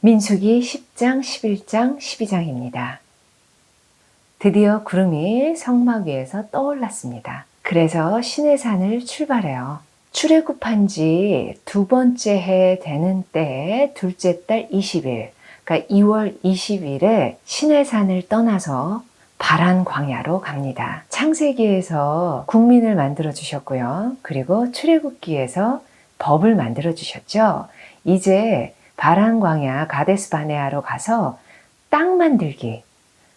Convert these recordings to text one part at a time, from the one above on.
민수기 10장, 11장, 12장입니다. 드디어 구름이 성막 위에서 떠올랐습니다. 그래서 시내산을 출발해요. 출애굽한 지 두 번째 해 되는 때에 둘째 달 20일, 그러니까 2월 20일에 시내산을 떠나서 바란 광야로 갑니다. 창세기에서 국민을 만들어 주셨고요. 그리고 출애굽기에서 법을 만들어 주셨죠. 이제 바란 광야 가데스 바네아로 가서 땅 만들기,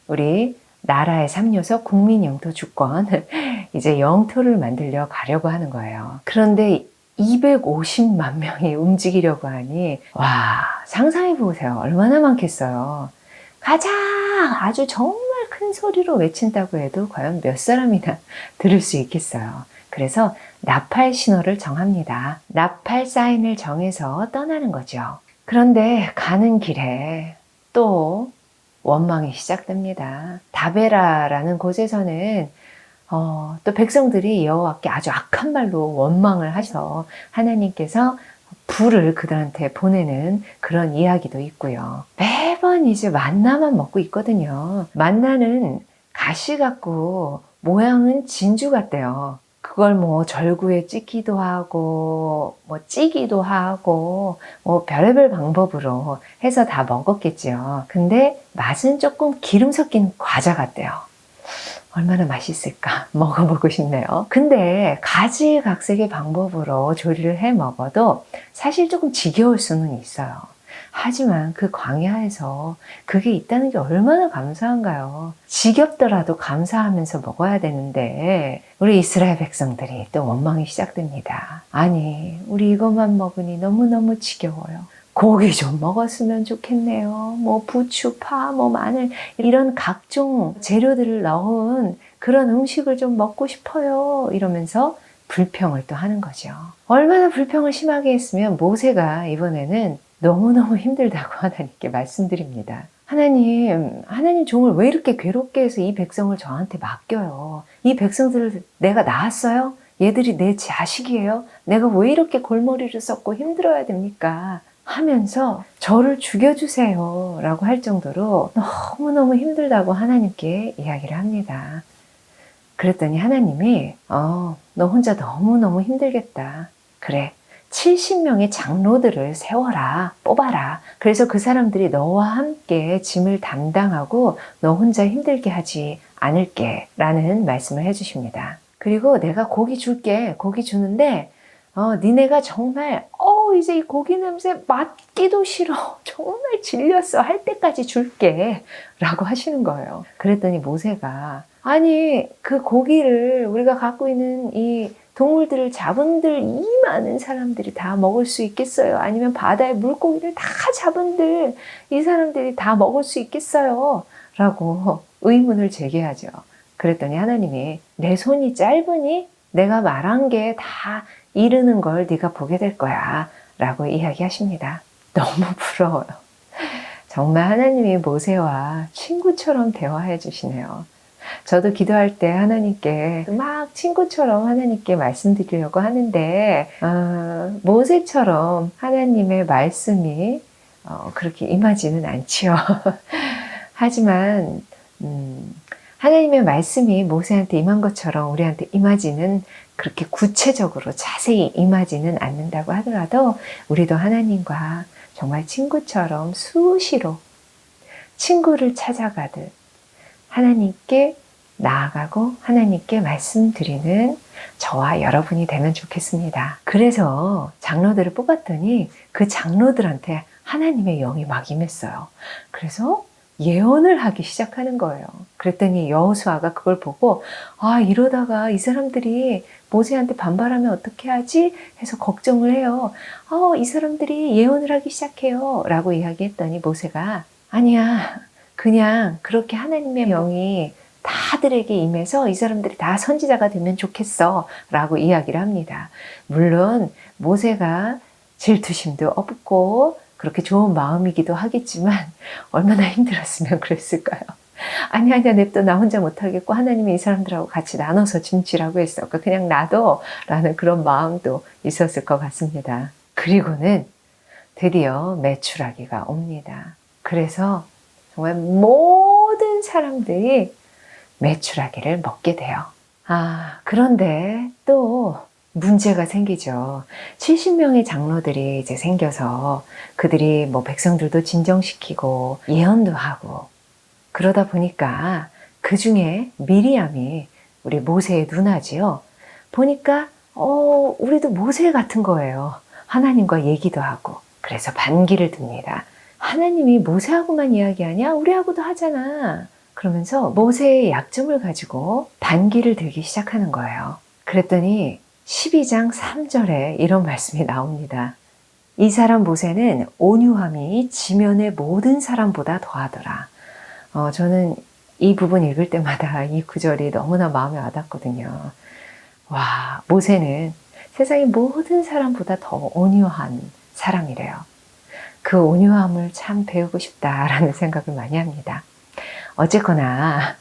우리 나라의 3요소 국민 영토 주권 이제 영토를 만들려 가려고 하는 거예요. 그런데 250만 명이 움직이려고 하니 와, 상상해 보세요. 얼마나 많겠어요. 가자! 아주 정말 큰 소리로 외친다고 해도 과연 몇 사람이나 들을 수 있겠어요. 그래서 나팔 신호를 정합니다. 나팔 사인을 정해서 떠나는 거죠. 그런데 가는 길에 또 원망이 시작됩니다. 다베라라는 곳에서는 또 백성들이 여호와께 아주 악한 말로 원망을 하셔서 하나님께서 불을 그들한테 보내는 그런 이야기도 있고요. 매번 이제 만나만 먹고 있거든요. 만나는 가시 같고 모양은 진주 같대요. 그걸 뭐 절구에 찍기도 하고 뭐 찌기도 하고 뭐 별의별 방법으로 해서 다 먹었겠죠. 근데 맛은 조금 기름 섞인 과자 같대요. 얼마나 맛있을까 먹어보고 싶네요. 근데 가지각색의 방법으로 조리를 해 먹어도 사실 조금 지겨울 수는 있어요. 하지만 그 광야에서 그게 있다는 게 얼마나 감사한가요? 지겹더라도 감사하면서 먹어야 되는데 우리 이스라엘 백성들이 또 원망이 시작됩니다. 아니, 우리 이것만 먹으니 너무너무 지겨워요. 고기 좀 먹었으면 좋겠네요. 뭐 부추, 파, 뭐 마늘 이런 각종 재료들을 넣은 그런 음식을 좀 먹고 싶어요. 이러면서 불평을 또 하는 거죠. 얼마나 불평을 심하게 했으면 모세가 이번에는 너무너무 힘들다고 하나님께 말씀드립니다. 하나님 종을 왜 이렇게 괴롭게 해서 이 백성을 저한테 맡겨요? 이 백성들을 내가 낳았어요? 얘들이 내 자식이에요? 내가 왜 이렇게 골머리를 썩고 힘들어야 됩니까? 하면서 저를 죽여주세요 라고 할 정도로 너무너무 힘들다고 하나님께 이야기를 합니다. 그랬더니 하나님이 너 혼자 너무너무 힘들겠다. 그래, 70명의 장로들을 세워라, 뽑아라. 그래서 그 사람들이 너와 함께 짐을 담당하고 너 혼자 힘들게 하지 않을게 라는 말씀을 해주십니다. 그리고 내가 고기 줄게. 고기 주는데 니네가 정말 이제 이 고기 냄새 맡기도 싫어. 정말 질렸어. 할 때까지 줄게. 라고 하시는 거예요. 그랬더니 모세가 아니 그 고기를 우리가 갖고 있는 이 동물들을 잡은들 이 많은 사람들이 다 먹을 수 있겠어요? 아니면 바다의 물고기를 다 잡은들 이 사람들이 다 먹을 수 있겠어요? 라고 의문을 제기하죠. 그랬더니 하나님이 내 손이 짧으니 내가 말한 게 다 이르는 걸 네가 보게 될 거야 라고 이야기하십니다. 너무 부러워요. 정말 하나님이 모세와 친구처럼 대화해 주시네요. 저도 기도할 때 하나님께 막 친구처럼 하나님께 말씀드리려고 하는데 모세처럼 하나님의 말씀이 그렇게 임하지는 않지요. 하지만 하나님의 말씀이 모세한테 임한 것처럼 우리한테 임하지는 그렇게 구체적으로 자세히 임하지는 않는다고 하더라도 우리도 하나님과 정말 친구처럼 수시로 친구를 찾아가듯 하나님께 나아가고 하나님께 말씀드리는 저와 여러분이 되면 좋겠습니다. 그래서 장로들을 뽑았더니 그 장로들한테 하나님의 영이 막 임했어요. 그래서 예언을 하기 시작하는 거예요. 그랬더니 여호수아가 그걸 보고 이러다가 이 사람들이 모세한테 반발하면 어떻게 하지? 해서 걱정을 해요. 이 사람들이 예언을 하기 시작해요. 라고 이야기했더니 모세가 아니야. 그냥 그렇게 하나님의 영이 다들에게 임해서 이 사람들이 다 선지자가 되면 좋겠어. 라고 이야기를 합니다. 물론 모세가 질투심도 없고 그렇게 좋은 마음이기도 하겠지만 얼마나 힘들었으면 그랬을까요? 아니야 냅둬 나 혼자 못하겠고 하나님이 이 사람들하고 같이 나눠서 짐지라고 했어. 그러니까 그냥 놔둬 라는 그런 마음도 있었을 것 같습니다. 그리고는 드디어 메추라기가 옵니다. 그래서 정말 모든 사람들이 메추라기를 먹게 돼요. 그런데 또 문제가 생기죠. 70명의 장로들이 이제 생겨서 그들이 뭐 백성들도 진정시키고 예언도 하고 그러다 보니까 그 중에 미리암이 우리 모세의 누나지요. 보니까 우리도 모세 같은 거예요. 하나님과 얘기도 하고. 그래서 반기를 듭니다. 하나님이 모세하고만 이야기하냐? 우리하고도 하잖아. 그러면서 모세의 약점을 가지고 반기를 들기 시작하는 거예요. 그랬더니 12장 3절에 이런 말씀이 나옵니다. 이 사람 모세는 온유함이 지면의 모든 사람보다 더하더라. 저는 이 부분 읽을 때마다 이 구절이 너무나 마음에 와닿거든요. 와, 모세는 세상의 모든 사람보다 더 온유한 사람이래요. 그 온유함을 참 배우고 싶다라는 생각을 많이 합니다. 어쨌거나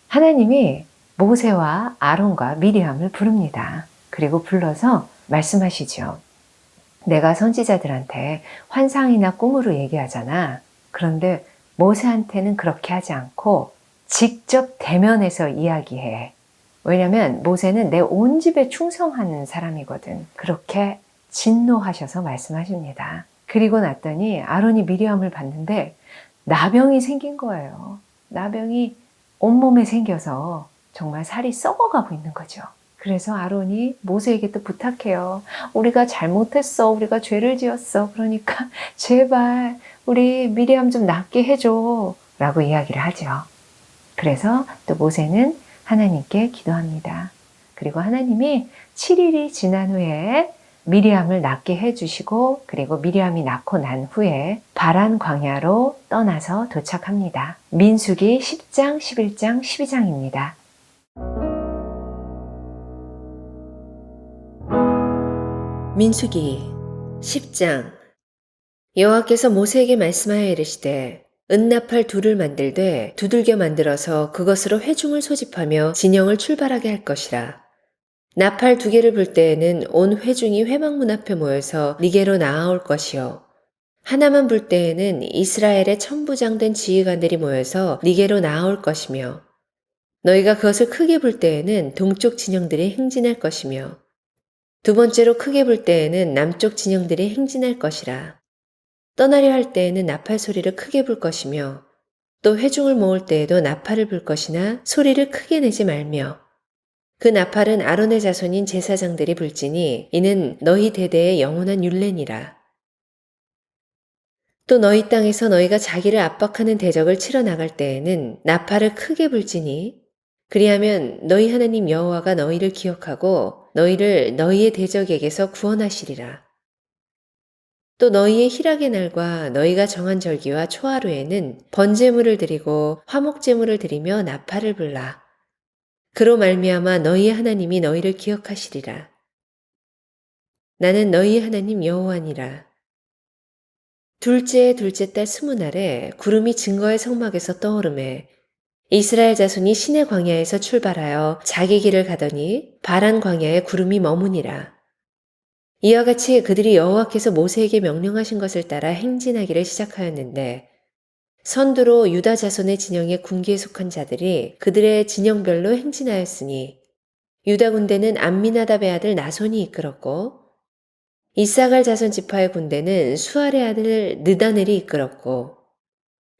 하나님이 모세와 아론과 미리암을 부릅니다. 그리고 불러서 말씀하시죠. 내가 선지자들한테 환상이나 꿈으로 얘기하잖아. 그런데 모세한테는 그렇게 하지 않고 직접 대면해서 이야기해. 왜냐면 모세는 내 온 집에 충성하는 사람이거든. 그렇게 진노하셔서 말씀하십니다. 그리고 났더니 아론이 미리암을 봤는데 나병이 생긴 거예요. 나병이 온몸에 생겨서 정말 살이 썩어가고 있는 거죠. 그래서 아론이 모세에게 또 부탁해요. 우리가 잘못했어. 우리가 죄를 지었어. 그러니까 제발 우리 미리암 좀 낫게 해줘. 라고 이야기를 하죠. 그래서 또 모세는 하나님께 기도합니다. 그리고 하나님이 7일이 지난 후에 미리암을 낳게 해주시고 그리고 미리암이 낳고 난 후에 바란 광야로 떠나서 도착합니다. 민수기 10장, 11장, 12장입니다. 민수기 10장. 여호와께서 모세에게 말씀하여 이르시되 은나팔 둘을 만들되 두들겨 만들어서 그것으로 회중을 소집하며 진영을 출발하게 할 것이라. 나팔 2개를 불 때에는 온 회중이 회막문 앞에 모여서 네게로 나아올 것이요 하나만 불 때에는 이스라엘의 천부장된 지휘관들이 모여서 네게로 나아올 것이며 너희가 그것을 크게 불 때에는 동쪽 진영들이 행진할 것이며 두 번째로 크게 불 때에는 남쪽 진영들이 행진할 것이라. 떠나려 할 때에는 나팔 소리를 크게 불 것이며 또 회중을 모을 때에도 나팔을 불 것이나 소리를 크게 내지 말며 그 나팔은 아론의 자손인 제사장들이 불지니 이는 너희 대대의 영원한 율례니라. 또 너희 땅에서 너희가 자기를 압박하는 대적을 치러 나갈 때에는 나팔을 크게 불지니 그리하면 너희 하나님 여호와가 너희를 기억하고 너희를 너희의 대적에게서 구원하시리라. 또 너희의 희락의 날과 너희가 정한 절기와 초하루에는 번제물을 드리고 화목제물을 드리며 나팔을 불라. 그로 말미암아 너희의 하나님이 너희를 기억하시리라. 나는 너희의 하나님 여호와니라. 둘째 달 20날에 구름이 증거의 성막에서 떠오르매 이스라엘 자손이 시내 광야에서 출발하여 자기 길을 가더니 바란 광야에 구름이 머무니라. 이와 같이 그들이 여호와께서 모세에게 명령하신 것을 따라 행진하기를 시작하였는데 선두로 유다 자손의 진영의 군기에 속한 자들이 그들의 진영별로 행진하였으니 유다 군대는 암미나답의 아들 나손이 이끌었고 이사갈 자손 지파의 군대는 수알의 아들 느다넬이 이끌었고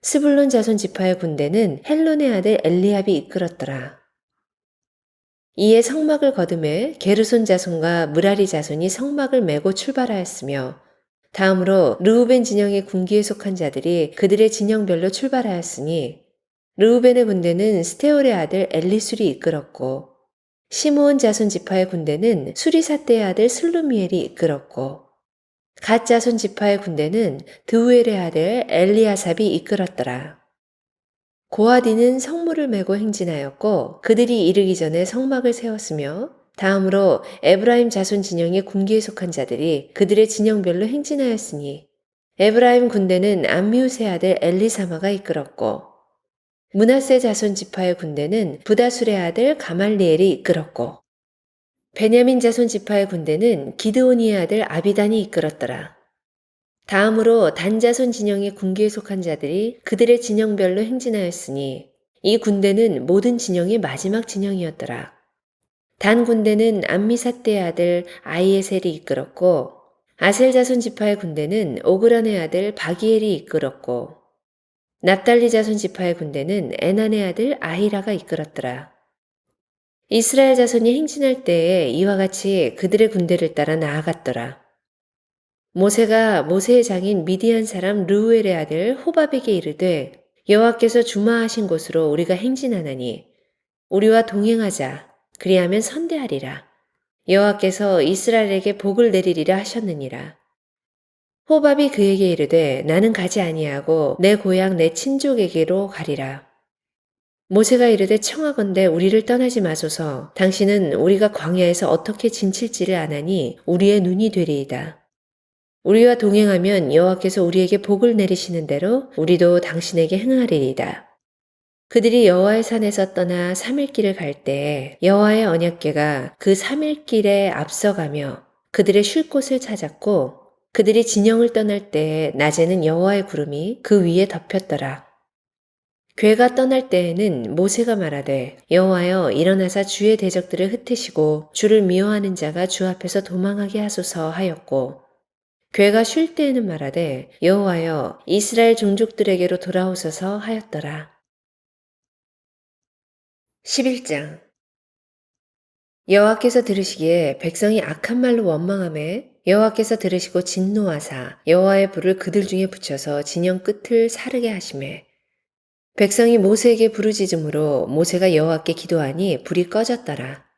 스불론 자손 지파의 군대는 헬론의 아들 엘리압이 이끌었더라. 이에 성막을 거두매 게르손 자손과 므라리 자손이 성막을 메고 출발하였으며 다음으로 르우벤 진영의 군기에 속한 자들이 그들의 진영별로 출발하였으니 르우벤의 군대는 스테올의 아들 엘리술이 이끌었고 시므온 자손 지파의 군대는 수리사떼의 아들 슬루미엘이 이끌었고 갓 자손 지파의 군대는 드우엘의 아들 엘리아삽이 이끌었더라. 고아디는 성물을 메고 행진하였고 그들이 이르기 전에 성막을 세웠으며 다음으로 에브라임 자손 진영의 군기에 속한 자들이 그들의 진영별로 행진하였으니 에브라임 군대는 암미우스의 아들 엘리사마가 이끌었고 므낫세 자손 지파의 군대는 부다술의 아들 가말리엘이 이끌었고 베냐민 자손 지파의 군대는 기드오니의 아들 아비단이 이끌었더라. 다음으로 단자손 진영의 군기에 속한 자들이 그들의 진영별로 행진하였으니 이 군대는 모든 진영의 마지막 진영이었더라. 단 군대는 암미사떼의 아들 아이에셀이 이끌었고 아셀 자손 지파의 군대는 오그란의 아들 바기엘이 이끌었고 납달리 자손 지파의 군대는 에난의 아들 아히라가 이끌었더라. 이스라엘 자손이 행진할 때에 이와 같이 그들의 군대를 따라 나아갔더라. 모세가 모세의 장인 미디안 사람 르우엘의 아들 호밥에게 이르되 여호와께서 주마하신 곳으로 우리가 행진하나니 우리와 동행하자. 그리하면 선대하리라. 여호와께서 이스라엘에게 복을 내리리라 하셨느니라. 호밥이 그에게 이르되 나는 가지 아니하고 내 고향 내 친족에게로 가리라. 모세가 이르되 청하건대 우리를 떠나지 마소서. 당신은 우리가 광야에서 어떻게 진칠지를 아나니 우리의 눈이 되리이다. 우리와 동행하면 여호와께서 우리에게 복을 내리시는 대로 우리도 당신에게 행하리이다. 그들이 여호와의 산에서 떠나 3일 길을 갈 때에 여호와의 언약궤가 그 3일 길에 앞서가며 그들의 쉴 곳을 찾았고 그들이 진영을 떠날 때에 낮에는 여호와의 구름이 그 위에 덮였더라. 궤가 떠날 때에는 모세가 말하되 여호와여 일어나사 주의 대적들을 흩으시고 주를 미워하는 자가 주 앞에서 도망하게 하소서 하였고 궤가 쉴 때에는 말하되 여호와여 이스라엘 종족들에게로 돌아오소서 하였더라. 11장 여호와께서 들으시기에 백성이 악한 말로 원망하매 여호와께서 들으시고 진노하사 여호와의 불을 그들 중에 붙여서 진영 끝을 사르게 하시매 백성이 모세에게 부르짖음으로 모세가 여호와께 기도하니 불이 꺼졌더라.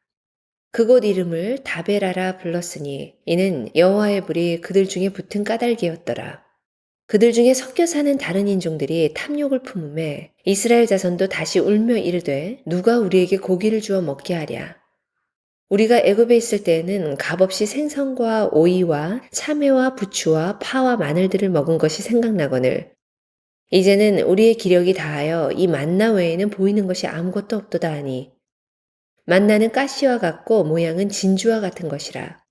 그곳 이름을 다베라라 불렀으니 이는 여호와의 불이 그들 중에 붙은 까닭이었더라. 그들 중에 섞여 사는 다른 인종들이 탐욕을 품음에 이스라엘 자손도 다시 울며 이르되 누가 우리에게 고기를 주어 먹게 하랴. 우리가 애굽에 있을 때에는 값없이 생선과 오이와 참외와 부추와 파와 마늘들을 먹은 것이 생각나거늘 이제는 우리의 기력이 다하여 이 만나 외에는 보이는 것이 아무것도 없도다 하니 만나는 가시와 같고 모양은 진주와 같은 것이라.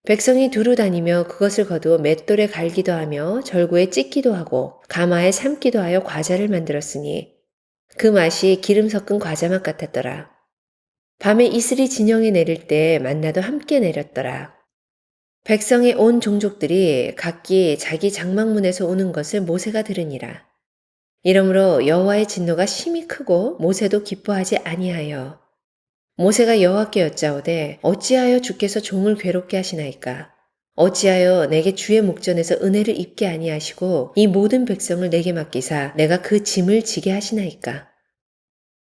백성이 두루 다니며 그것을 거두어 맷돌에 갈기도 하며 절구에 찢기도 하고 가마에 삶기도 하여 과자를 만들었으니 그 맛이 기름 섞은 과자 맛 같았더라. 밤에 이슬이 진영에 내릴 때 만나도 함께 내렸더라. 백성의 온 종족들이 각기 자기 장막문에서 오는 것을 모세가 들으니라. 이러므로 여호와의 진노가 심히 크고 모세도 기뻐하지 아니하여 모세가 여호와께 여짜오되 어찌하여 주께서 종을 괴롭게 하시나이까? 어찌하여 내게 주의 목전에서 은혜를 입게 아니하시고 이 모든 백성을 내게 맡기사 내가 그 짐을 지게 하시나이까?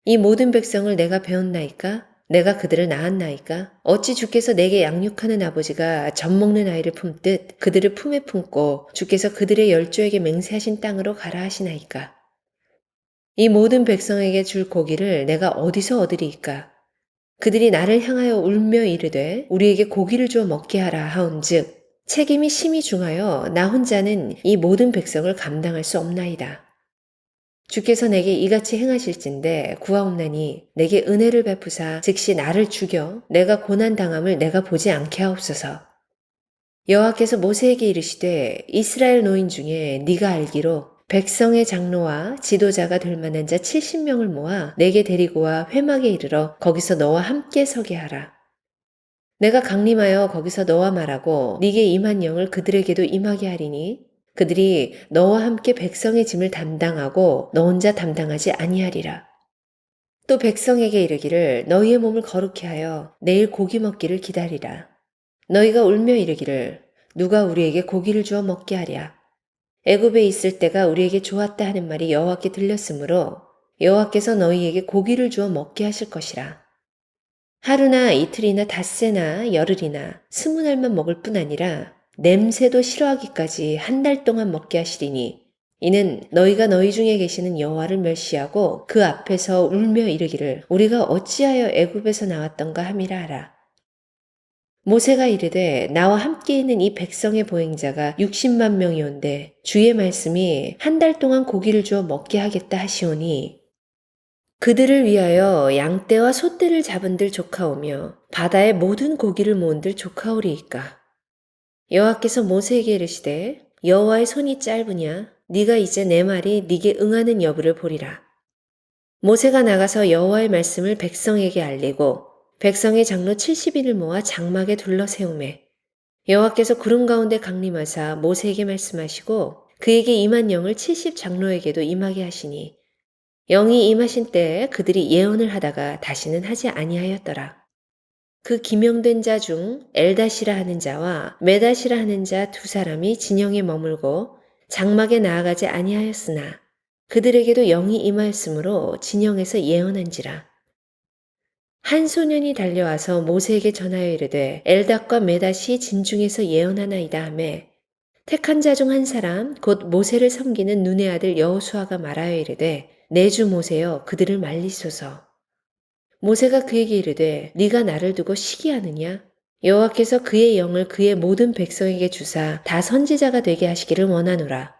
이 모든 백성을 내가 배웠나이까? 내가 그들을 낳았나이까? 어찌 주께서 내게 양육하는 아버지가 젖 먹는 아이를 품듯 그들을 품에 품고 주께서 그들의 열조에게 맹세하신 땅으로 가라 하시나이까? 이 모든 백성에게 줄 고기를 내가 어디서 얻으리이까? 그들이 나를 향하여 울며 이르되 우리에게 고기를 주어 먹게 하라 하온즉 책임이 심히 중하여 나 혼자는 이 모든 백성을 감당할 수 없나이다. 주께서 내게 이같이 행하실진대 구하옵나니 내게 은혜를 베푸사 즉시 나를 죽여 내가 고난당함을 내가 보지 않게 하옵소서. 여호와께서 모세에게 이르시되 이스라엘 노인 중에 네가 알기로 백성의 장로와 지도자가 될 만한 자 70명을 모아 내게 데리고 와 회막에 이르러 거기서 너와 함께 서게 하라. 내가 강림하여 거기서 너와 말하고 네게 임한 영을 그들에게도 임하게 하리니 그들이 너와 함께 백성의 짐을 담당하고 너 혼자 담당하지 아니하리라. 또 백성에게 이르기를 너희의 몸을 거룩히 하여 내일 고기 먹기를 기다리라. 너희가 울며 이르기를 누가 우리에게 고기를 주어 먹게 하랴. 애굽에 있을 때가 우리에게 좋았다 하는 말이 여호와께 들렸으므로 여호와께서 너희에게 고기를 주어 먹게 하실 것이라. 하루나 이틀이나 닷새나 열흘이나 20날만 먹을 뿐 아니라 냄새도 싫어하기까지 한 달 동안 먹게 하시리니 이는 너희가 너희 중에 계시는 여호와를 멸시하고 그 앞에서 울며 이르기를 우리가 어찌하여 애굽에서 나왔던가 함이라 하라. 모세가 이르되 나와 함께 있는 이 백성의 보행자가 60만 명이온데 주의 말씀이 한 달 동안 고기를 주어 먹게 하겠다 하시오니 그들을 위하여 양떼와 소떼를 잡은들 조카오며 바다의 모든 고기를 모은들 조카오리이까. 여호와께서 모세에게 이르시되 여호와의 손이 짧으냐? 네가 이제 내 말이 네게 응하는 여부를 보리라. 모세가 나가서 여호와의 말씀을 백성에게 알리고 백성의 장로 70인을 모아 장막에 둘러 세우매 여호와께서 구름 가운데 강림하사 모세에게 말씀하시고 그에게 임한 영을 70 장로에게도 임하게 하시니 영이 임하신 때에 그들이 예언을 하다가 다시는 하지 아니하였더라. 그 기명된 자 중 엘다시라 하는 자와 메다시라 하는 자 두 사람이 진영에 머물고 장막에 나아가지 아니하였으나 그들에게도 영이 임하였으므로 진영에서 예언한지라. 한 소년이 달려와서 모세에게 전하여 이르되 엘닷과 메닷이 진중에서 예언하나이다 하매 택한 자 중 한 사람 곧 모세를 섬기는 눈의 아들 여호수아가 말하여 이르되 내 주 모세여 그들을 말리소서. 모세가 그에게 이르되 네가 나를 두고 시기하느냐? 여호와께서 그의 영을 그의 모든 백성에게 주사 다 선지자가 되게 하시기를 원하노라.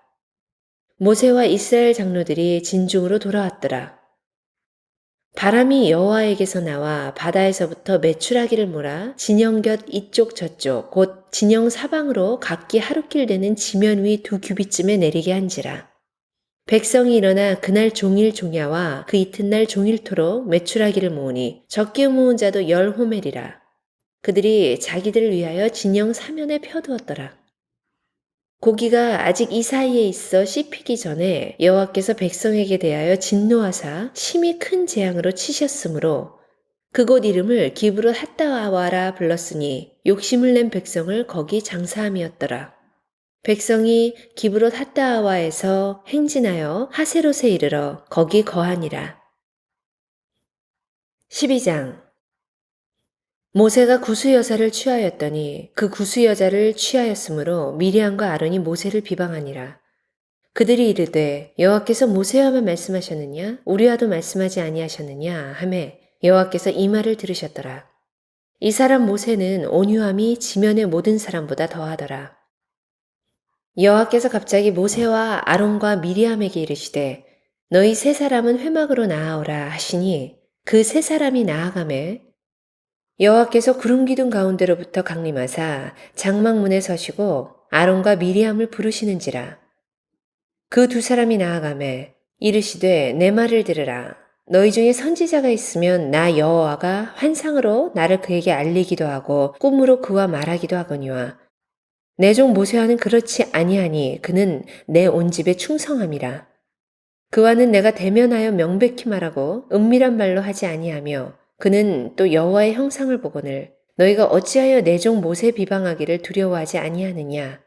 모세와 이스라엘 장로들이 진중으로 돌아왔더라. 바람이 여호와에게서 나와 바다에서부터 메추라기를 몰아 진영 곁 이쪽 저쪽 곧 진영 사방으로 각기 하루길 되는 지면 위 2규빗쯤에 내리게 한지라. 백성이 일어나 그날 종일 종야와 그 이튿날 종일토록 메추라기를 모으니 적게 모은 자도 10호멜이라. 그들이 자기들을 위하여 진영 사면에 펴두었더라. 고기가 아직 이 사이에 있어 씹히기 전에 여호와께서 백성에게 대하여 진노하사 심히 큰 재앙으로 치셨으므로 그곳 이름을 기브롯 핫다와라 불렀으니 욕심을 낸 백성을 거기 장사함이었더라. 백성이 기브롯 핫다와에서 행진하여 하세롯에 이르러 거기 거하니라. 12장 모세가 구스 여자를 취하였더니 그 구스 여자를 취하였으므로 미리암과 아론이 모세를 비방하니라. 그들이 이르되 여호와께서 모세와만 말씀하셨느냐 우리와도 말씀하지 아니하셨느냐 하매 여호와께서 이 말을 들으셨더라. 이 사람 모세는 온유함이 지면의 모든 사람보다 더하더라. 여호와께서 갑자기 모세와 아론과 미리암에게 이르시되 너희 세 사람은 회막으로 나아오라 하시니 그 세 사람이 나아가매 여호와께서 구름 기둥 가운데로부터 강림하사 장막문에 서시고 아론과 미리암을 부르시는지라. 그 두 사람이 나아가매 이르시되 내 말을 들으라. 너희 중에 선지자가 있으면 나 여호와가 환상으로 나를 그에게 알리기도 하고 꿈으로 그와 말하기도 하거니와 내 종 모세와는 그렇지 아니하니 그는 내 온 집에 충성함이라. 그와는 내가 대면하여 명백히 말하고 은밀한 말로 하지 아니하며 그는 또 여호와의 형상을 보거늘 너희가 어찌하여 내 종 모세 비방하기를 두려워하지 아니하느냐.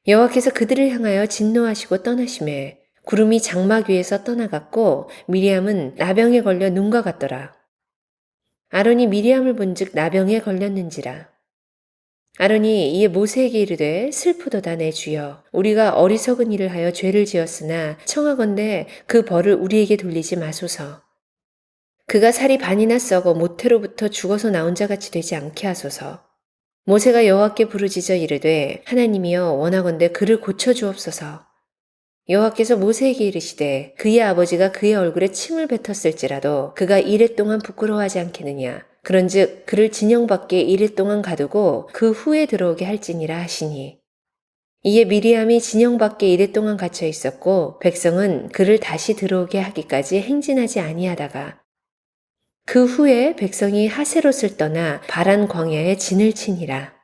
여호와께서 그들을 향하여 진노하시고 떠나심에 구름이 장막 위에서 떠나갔고 미리암은 나병에 걸려 눈과 같더라. 아론이 미리암을 본즉 나병에 걸렸는지라. 아론이 이에 모세에게 이르되 슬프도다 내 주여 우리가 어리석은 일을 하여 죄를 지었으나 청하건대 그 벌을 우리에게 돌리지 마소서. 그가 살이 반이나 썩어 모태로부터 죽어서 나온 자같이 되지 않게 하소서. 모세가 여호와께 부르짖어 이르되 하나님이여 원하건대 그를 고쳐주옵소서. 여호와께서 모세에게 이르시되 그의 아버지가 그의 얼굴에 침을 뱉었을지라도 그가 이레 동안 부끄러워하지 않겠느냐. 그런즉 그를 진영 밖에 이레 동안 가두고 그 후에 들어오게 할지니라 하시니. 이에 미리암이 진영 밖에 이레 동안 갇혀 있었고 백성은 그를 다시 들어오게 하기까지 행진하지 아니하다가 그 후에 백성이 하세롯을 떠나 바란 광야에 진을 치니라.